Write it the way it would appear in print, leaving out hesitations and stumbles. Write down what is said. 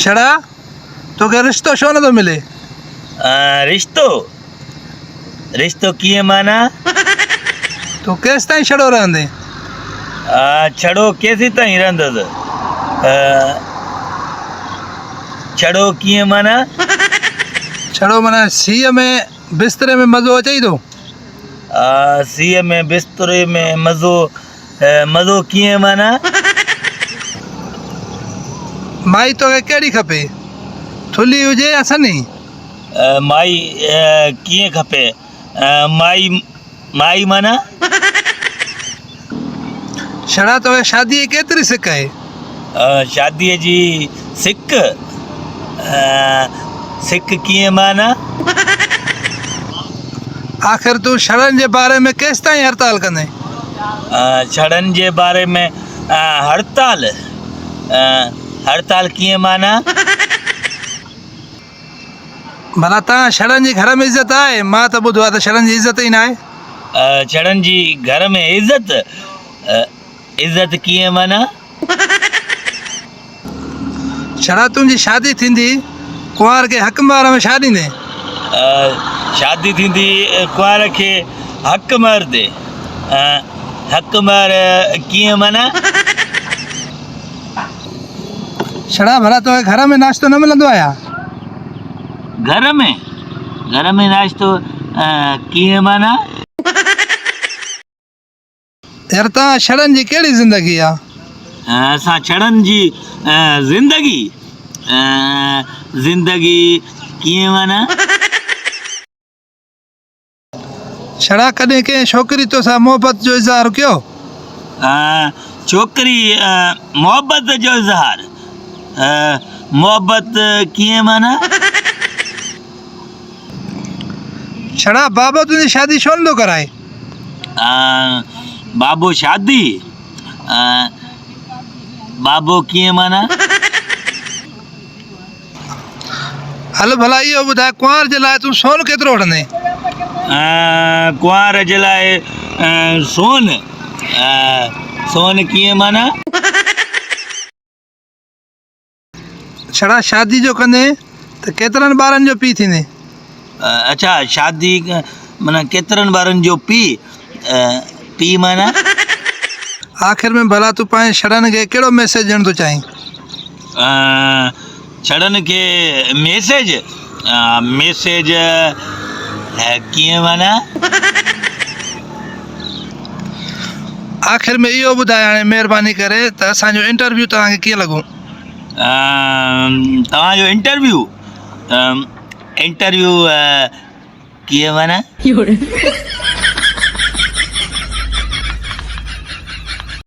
छड़ा तो क्या रिश्तो छो न तो मिले? रिश्तो रिश्तो कीअं माना? तो केस ताईं छड़ो रहंदे? छड़ो केसी ताईं रहंदुसि? छड़ो कीअं माना? छड़ो माना सीअ में बिस्तरे में मज़ो अचई थो? सीअ में बिस्तरे में मज़ो मज़ो कीअं माना? माई तोखे कहिड़ी खपे, थुल्ही हुजे या सनी? माई कीअं खपे? माई माई माना? छड़ा तोखे शादीअ जी केतिरी सिक आहे? शादीअ जी सिक सिक कीअं माना? आख़िर तूं छड़नि जे बारे में केसि ताईं हड़ताल कंदे? छड़नि जे बारे में हड़ताल हड़ताल कीअं माना? भला तव्हां छड़नि जी घर में इज़त आहे? मां त ॿुधो आहे त छड़नि जी इज़त ई न आहे। छड़नि जी घर में इज़त इज़त कीअं माना? छड़ा तुंहिंजी शादी थींदी कुंवार खे हक़मार में छा ॾींदे? शादी थींदी कुंवार खे हक़ महर दे। हक़ महर कीअं माना? छड़ा भला तोखे घर में नाश्तो न मिलंदो आहे? घर में नाश्तो कीअं माना? यार तव्हां छड़नि जी कहिड़ी ज़िंदगी आहे? असां छड़नि जी ज़िंदगी कीअं माना? छड़ा कॾहिं कंहिं छोकिरी तोसां मोहबत जो इज़हार कयो? छोकिरी मोहबत जो इज़हार मोहबत कीअं माना? छड़ा बाबा तुंहिंजी शादी छो नथो कराए? बाबो शादी बाबो कीअं माना? हल भला इहो ॿुधाए कुंवार जे लाइ तूं सोन केतिरो वठंदे? कुंवार जे लाइ सोन सोन कीअं माना? छड़ा शादी जो कंदे त केतिरनि ॿारनि जो पीउ थींदे? अच्छा शादी माना केतिरनि ॿारनि जो पीउ माना? आख़िर में भला तूं पंहिंजे छड़नि खे कहिड़ो मैसेज ॾियणु थो चाहीं? छड़नि खे मैसेज कीअं माना? आख़िर में इहो ॿुधाए हाणे महिरबानी करे त असांजो इंटरव्यू तव्हांखे कीअं लॻो? तव्हांजो इंटरव्यू कीअं माना?